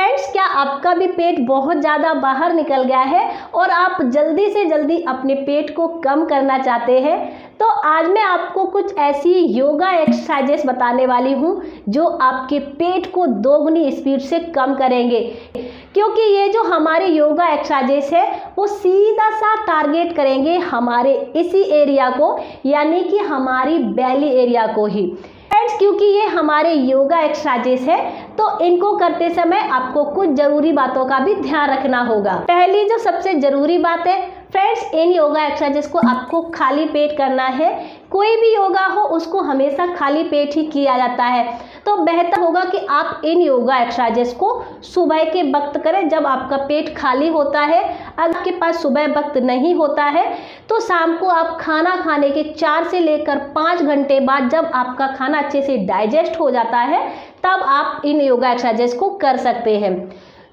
Friends, क्या आपका भी पेट बहुत ज़्यादा बाहर निकल गया है और आप जल्दी से जल्दी अपने पेट को कम करना चाहते हैं? तो आज मैं आपको कुछ ऐसी योगा एक्सरसाइजेस बताने वाली हूँ जो आपके पेट को दोगुनी स्पीड से कम करेंगे। क्योंकि ये जो हमारे योगा एक्सरसाइजेस है वो सीधा सा टारगेट करेंगे हमारे इसी एरिया को, यानी कि हमारी बेली एरिया को ही। फ्रेंड्स, क्योंकि ये हमारे योगा एक्सरसाइजेस है तो इनको करते समय आपको कुछ जरूरी बातों का भी ध्यान रखना होगा। पहली जो सबसे जरूरी बात है फ्रेंड्स, इन योगा एक्सरसाइजेस को आपको खाली पेट करना है। कोई भी योगा हो उसको हमेशा खाली पेट ही किया जाता है, तो बेहतर होगा कि आप इन योगा एक्सरसाइजेस को सुबह के वक्त करें जब आपका पेट खाली होता है। अगर आपके पास सुबह वक्त नहीं होता है तो शाम को आप खाना खाने के 4 से लेकर 5 घंटे बाद जब आपका खाना अच्छे से डाइजेस्ट हो जाता है तब आप इन योगा एक्सरसाइजेस को कर सकते हैं।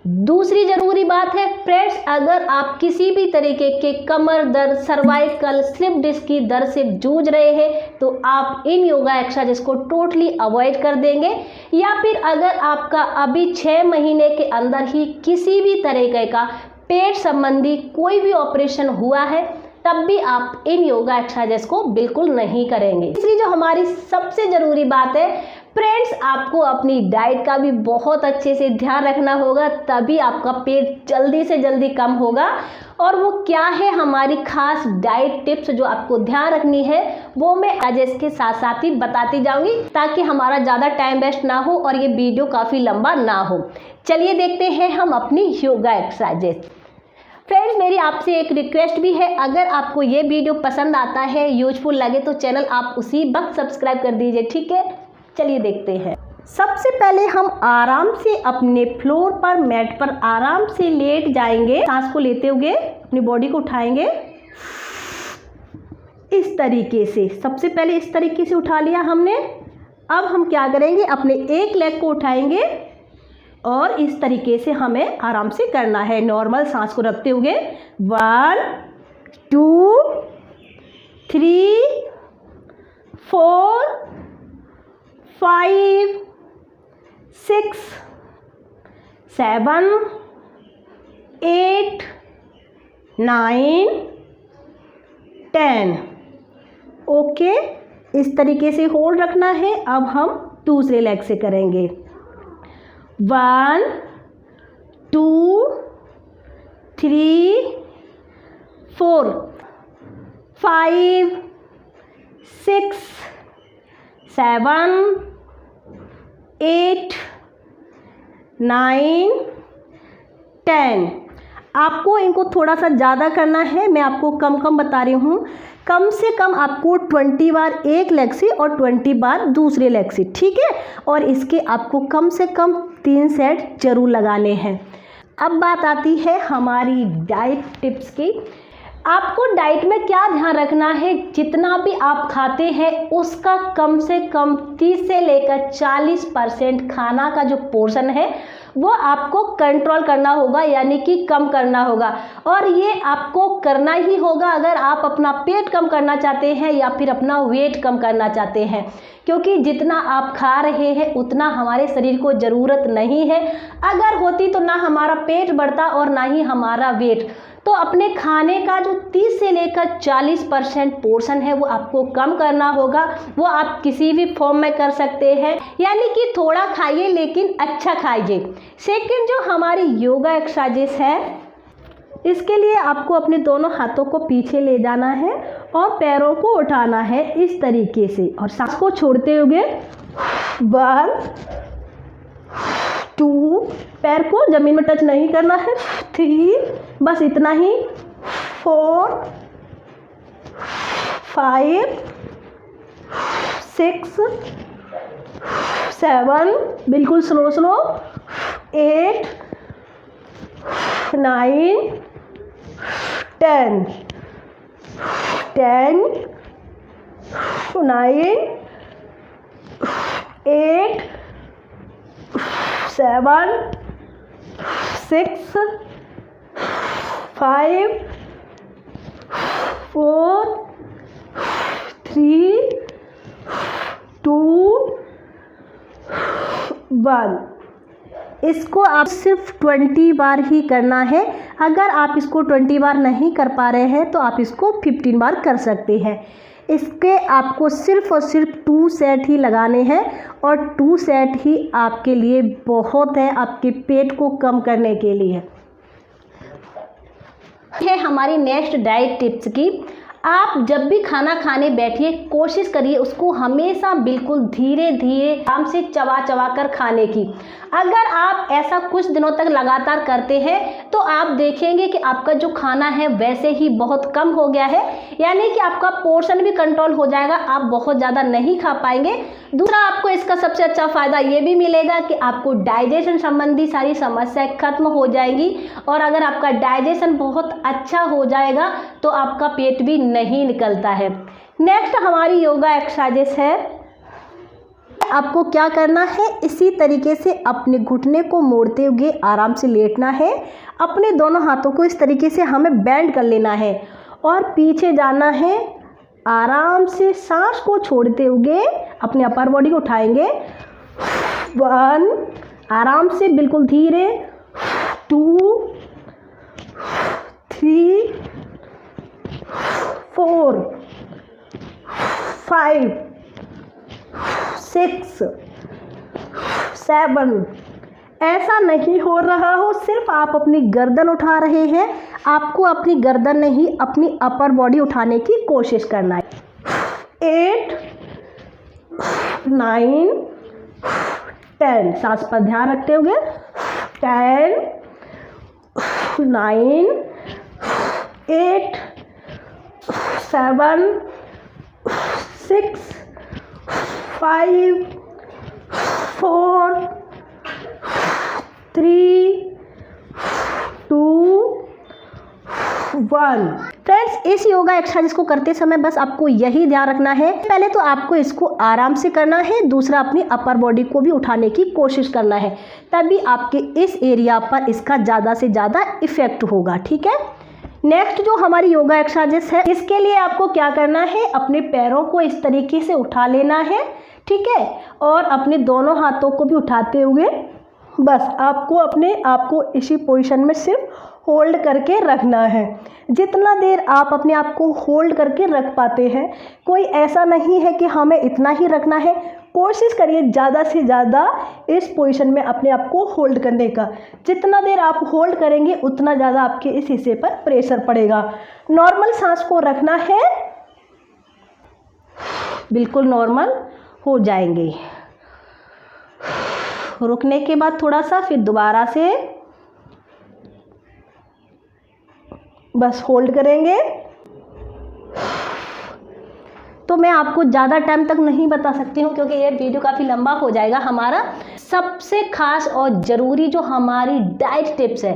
दूसरी जरूरी बात है फ्रेंड्स, अगर आप किसी भी तरीके के कमर दर्द, सर्वाइकल, स्लिप डिस्क की दर्द से जूझ रहे हैं तो आप इन योगा एक्सरसाइजेस को टोटली अवॉइड कर देंगे। या फिर अगर आपका अभी 6 महीने के अंदर ही किसी भी तरीके का पेट संबंधी कोई भी ऑपरेशन हुआ है तब भी आप इन योगा एक्सरसाइजेस को बिल्कुल नहीं करेंगे। तीसरी जो हमारी सबसे ज़रूरी बात है फ्रेंड्स, आपको अपनी डाइट का भी बहुत अच्छे से ध्यान रखना होगा, तभी आपका पेट जल्दी से जल्दी कम होगा। और वो क्या है हमारी खास डाइट टिप्स जो आपको ध्यान रखनी है वो मैं आज इसके साथ साथ ही बताती जाऊंगी, ताकि हमारा ज़्यादा टाइम वेस्ट ना हो और ये वीडियो काफ़ी लंबा ना हो। चलिए देखते हैं हम अपनी योगा एक्सरसाइजेस। फ्रेंड्स, मेरी आपसे एक रिक्वेस्ट भी है, अगर आपको ये वीडियो पसंद आता है, यूजफुल लगे तो चैनल आप उसी वक्त सब्सक्राइब कर दीजिए, ठीक है। चलिए देखते हैं। सबसे पहले हम आराम से अपने फ्लोर पर, मैट पर आराम से लेट जाएंगे। सांस को लेते हुए अपनी बॉडी को उठाएंगे इस तरीके से। सबसे पहले इस तरीके से उठा लिया हमने। अब हम क्या करेंगे, अपने एक लेग को उठाएंगे और इस तरीके से हमें आराम से करना है, नॉर्मल सांस को रखते हुए। 1 2 3 4 5 6 7 8 9 10। ओके, इस तरीके से होल्ड रखना है। अब हम दूसरे लेग से करेंगे। 1 2 3 4 5 6 7 8 9 10। आपको इनको थोड़ा सा ज़्यादा करना है, मैं आपको कम कम बता रही हूँ। कम से कम आपको 20 बार एक लेग से और 20 बार दूसरे लेग से, ठीक है। और इसके आपको कम से कम 3 सेट जरूर लगाने हैं। अब बात आती है हमारी डाइट टिप्स की। आपको डाइट में क्या ध्यान रखना है, जितना भी आप खाते हैं उसका कम से कम 30 से लेकर 40% खाना का जो पोर्शन है वो आपको कंट्रोल करना होगा, यानी कि कम करना होगा। और ये आपको करना ही होगा अगर आप अपना पेट कम करना चाहते हैं या फिर अपना वेट कम करना चाहते हैं, क्योंकि जितना आप खा रहे हैं उतना हमारे शरीर को ज़रूरत नहीं है। अगर होती तो ना हमारा पेट बढ़ता और ना ही हमारा वेट। तो अपने खाने का जो 30 से लेकर 40% पोर्शन है वो आपको कम करना होगा। वो आप किसी भी फॉर्म में कर सकते हैं, यानी कि थोड़ा खाइए लेकिन अच्छा खाइए। सेकंड जो हमारी योगा एक्सरसाइजेस है, इसके लिए आपको अपने दोनों हाथों को पीछे ले जाना है और पैरों को उठाना है इस तरीके से, और सांस को छोड़ते हुए 1 2, पैर को जमीन में टच नहीं करना है, 3, बस इतना ही, 4 5 6 7, बिल्कुल स्लो स्लो, 8 9 10 10 9 8 7 6 5 4 3 2 1। इसको आप सिर्फ 20 बार ही करना है। अगर आप इसको 20 बार नहीं कर पा रहे हैं तो आप इसको 15 बार कर सकते हैं। इसके आपको सिर्फ और सिर्फ 2 सेट ही लगाने हैं और 2 सेट ही आपके लिए बहुत है आपके पेट को कम करने के लिए। है हमारी नेक्स्ट डाइट टिप्स की। आप जब भी खाना खाने बैठिए कोशिश करिए उसको हमेशा बिल्कुल धीरे धीरे आराम से चबा चबा कर खाने की। अगर आप ऐसा कुछ दिनों तक लगातार करते हैं तो आप देखेंगे कि आपका जो खाना है वैसे ही बहुत कम हो गया है, यानी कि आपका पोर्शन भी कंट्रोल हो जाएगा, आप बहुत ज़्यादा नहीं खा पाएंगे। दूसरा, आपको इसका सबसे अच्छा फ़ायदा ये भी मिलेगा कि आपको डाइजेशन संबंधी सारी समस्याएं खत्म हो जाएंगी और अगर आपका डाइजेशन बहुत अच्छा हो जाएगा तो आपका पेट भी नहीं निकलता है। नेक्स्ट हमारी योगा एक्सरसाइजेस है। आपको क्या करना है, इसी तरीके से अपने घुटने को मोड़ते हुए आराम से लेटना है। अपने दोनों हाथों को इस तरीके से हमें बेंड कर लेना है और पीछे जाना है। आराम से सांस को छोड़ते हुए अपने अपर बॉडी को उठाएंगे। 1, आराम से बिल्कुल धीरे, 2, 3, 4, 5, 6, 7। ऐसा नहीं हो रहा हो, सिर्फ आप अपनी गर्दन उठा रहे हैं। आपको अपनी गर्दन नहीं अपनी अपर बॉडी उठाने की कोशिश करना है। 8, 9, 10। सांस पर ध्यान रखते हुए 10, 9, 8, 7, 6, 5, 4, 3, 2, 1। फ्रेंड्स, इस योगा एक्सरसाइज को करते समय बस आपको यही ध्यान रखना है, पहले तो आपको इसको आराम से करना है, दूसरा अपनी अपर बॉडी को भी उठाने की कोशिश करना है, तभी आपके इस एरिया पर इसका ज़्यादा से ज़्यादा इफेक्ट होगा। ठीक है। नेक्स्ट जो हमारी योगा एक्सरसाइजेस है, इसके लिए आपको क्या करना है, अपने पैरों को इस तरीके से उठा लेना है। ठीक है। और अपने दोनों हाथों को भी उठाते हुए बस आपको अपने आप को इसी पोजीशन में सिर्फ होल्ड करके रखना है। जितना देर आप अपने आप को होल्ड करके रख पाते हैं, कोई ऐसा नहीं है कि हमें इतना ही रखना है, कोशिश करिए ज़्यादा से ज़्यादा इस पोजीशन में अपने आप को होल्ड करने का। जितना देर आप होल्ड करेंगे उतना ज़्यादा आपके इस हिस्से पर प्रेशर पड़ेगा। नॉर्मल सांस को रखना है, बिल्कुल नॉर्मल हो जाएंगे। रुकने के बाद थोड़ा सा फिर दोबारा से बस होल्ड करेंगे। तो मैं आपको ज़्यादा टाइम तक नहीं बता सकती हूँ क्योंकि ये वीडियो काफ़ी लंबा हो जाएगा हमारा। सबसे खास और ज़रूरी जो हमारी डाइट टिप्स है,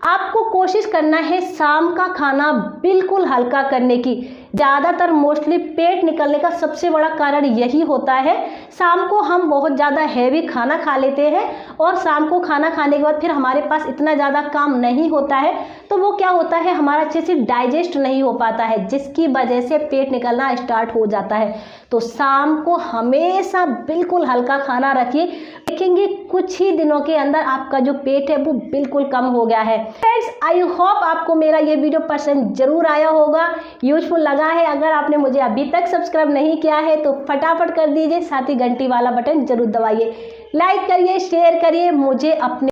आपको कोशिश करना है शाम का खाना बिल्कुल हल्का करने की। ज़्यादातर मोस्टली पेट निकलने का सबसे बड़ा कारण यही होता है। शाम को हम बहुत ज़्यादा हैवी खाना खा लेते हैं और शाम को खाना खाने के बाद फिर हमारे पास इतना ज़्यादा काम नहीं होता है, तो वो क्या होता है, हमारा अच्छे से डाइजेस्ट नहीं हो पाता है, जिसकी वजह से पेट निकलना स्टार्ट हो जाता है। तो शाम को हमेशा बिल्कुल हल्का खाना रखिए, देखेंगे कुछ ही दिनों के अंदर आपका जो पेट है वो बिल्कुल कम हो गया है। फ्रेंड्स, आई होप आपको मेरा ये वीडियो पसंद जरूर आया होगा, यूजफुल लगा है। अगर आपने मुझे अभी तक सब्सक्राइब नहीं किया है तो फटाफट कर दीजिए, साथ ही घंटी वाला बटन जरूर दबाइए, लाइक करिए, शेयर करिए। मुझे अपने